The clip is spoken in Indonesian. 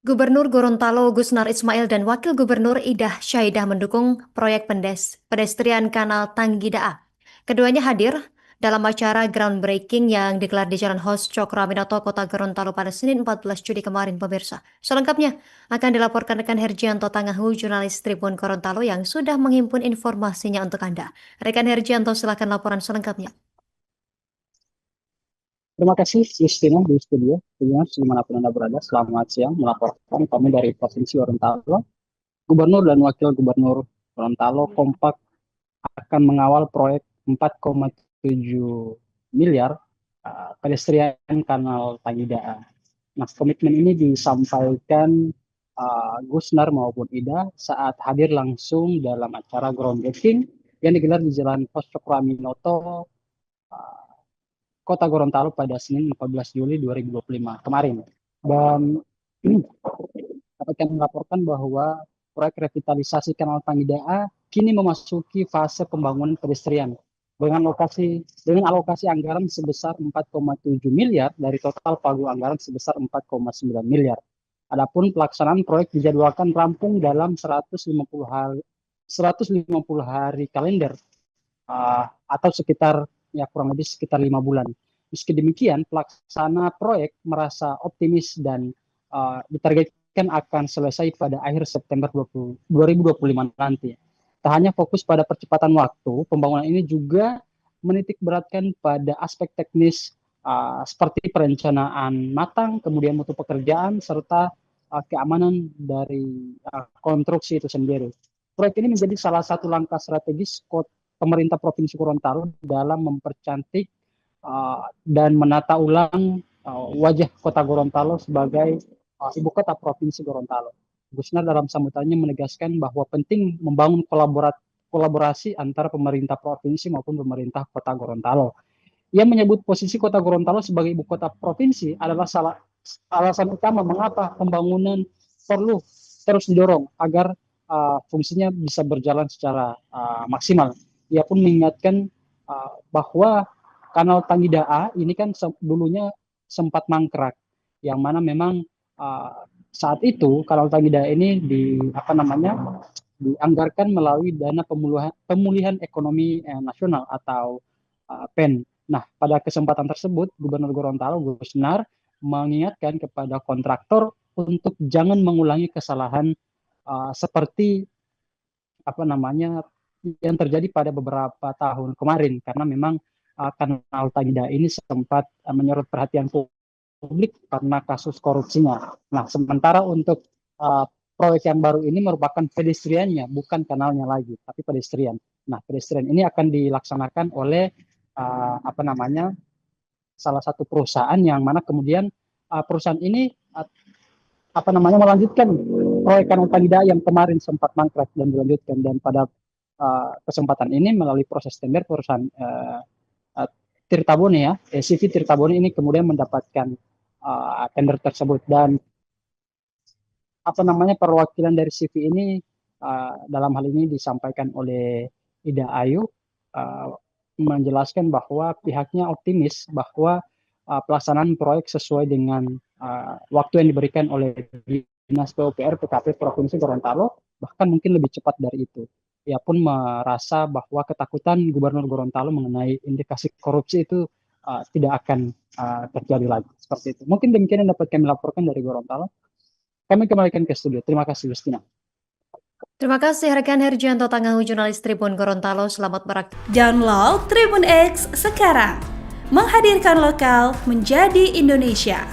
Gubernur Gorontalo Gusnar Ismail dan Wakil Gubernur Idah Syaidah mendukung proyek pedestrian Kanal Tanggidaa. Keduanya hadir dalam acara groundbreaking yang digelar di Jalan Hos Cokroaminoto, Kota Gorontalo pada Senin 14 Juli kemarin, pemirsa. Selengkapnya akan dilaporkan rekan Herjianto Tangahu, jurnalis Tribun Gorontalo yang sudah menghimpun informasinya untuk Anda. Rekan Herjianto, silakan laporan selengkapnya. Terima kasih Justina di studio. Dimanapun Anda berada, selamat siang. Melaporkan kami dari Provinsi Gorontalo. Gubernur dan Wakil Gubernur Gorontalo kompak akan mengawal proyek 4,7 miliar pedestrian Kanal Tanggidaa. Nah, komitmen ini disampaikan Gusnar maupun Ida saat hadir langsung dalam acara groundbreaking yang digelar di Jalan Pos Cokroaminoto, Kota Gorontalo pada Senin 14 Juli 2025 kemarin. Dan dapat kami melaporkan bahwa proyek revitalisasi Kanal Tanggidaa kini memasuki fase pembangunan pedestrian dengan alokasi anggaran sebesar 4,7 miliar dari total pagu anggaran sebesar 4,9 miliar. Adapun pelaksanaan proyek dijadwalkan rampung dalam 150 hari kalender atau sekitar kurang lebih sekitar 5 bulan. Meski demikian, pelaksana proyek merasa optimis dan ditargetkan akan selesai pada akhir September 2025 nanti. Tak hanya fokus pada percepatan waktu, pembangunan ini juga menitik beratkan pada aspek teknis seperti perencanaan matang, kemudian mutu pekerjaan, serta keamanan dari konstruksi itu sendiri. Proyek ini menjadi salah satu langkah strategis pemerintah Provinsi Gorontalo dalam mempercantik dan menata ulang wajah Kota Gorontalo sebagai ibu kota Provinsi Gorontalo. Gusnar dalam sambutannya menegaskan bahwa penting membangun kolaborasi antara pemerintah provinsi maupun pemerintah Kota Gorontalo. Ia menyebut posisi Kota Gorontalo sebagai ibu kota provinsi adalah alasan utama mengapa pembangunan perlu terus didorong agar fungsinya bisa berjalan secara maksimal. Ia pun mengingatkan bahwa Kanal Tanggidaa ini kan dulunya sempat mangkrak, yang mana memang saat itu Kanal Tanggidaa ini dianggarkan melalui dana pemulihan ekonomi nasional atau PEN. Nah, pada kesempatan tersebut Gubernur Gorontalo Gusnar mengingatkan kepada kontraktor untuk jangan mengulangi kesalahan seperti yang terjadi pada beberapa tahun kemarin, karena memang Kanal Tanggidaa ini sempat menyorot perhatian publik karena kasus korupsinya. Nah, sementara untuk proyek yang baru ini merupakan pedestriannya, bukan kanalnya lagi, tapi pedestrian. Nah, pedestrian ini akan dilaksanakan oleh salah satu perusahaan yang mana kemudian perusahaan ini melanjutkan proyek Kanal Tanggidaa yang kemarin sempat mangkrak dan dilanjutkan, dan pada kesempatan ini melalui proses tender perusahaan Tirtabone CV Tirtabone ini kemudian mendapatkan tender tersebut. Dan perwakilan dari CV ini dalam hal ini disampaikan oleh Ida Ayu menjelaskan bahwa pihaknya optimis bahwa pelaksanaan proyek sesuai dengan waktu yang diberikan oleh Dinas PUPR PKP Provinsi Gorontalo, bahkan mungkin lebih cepat dari itu. Ia pun merasa bahwa ketakutan Gubernur Gorontalo mengenai indikasi korupsi itu tidak akan terjadi lagi. Seperti itu. Mungkin demikian yang dapat kami laporkan dari Gorontalo. Kami kembalikan ke studio. Terima kasih, Justina. Terima kasih rekan Herjianto Tangahu, jurnalis Tribun Gorontalo. Selamat beraktivitas. Download Tribun X sekarang. Menghadirkan lokal menjadi Indonesia.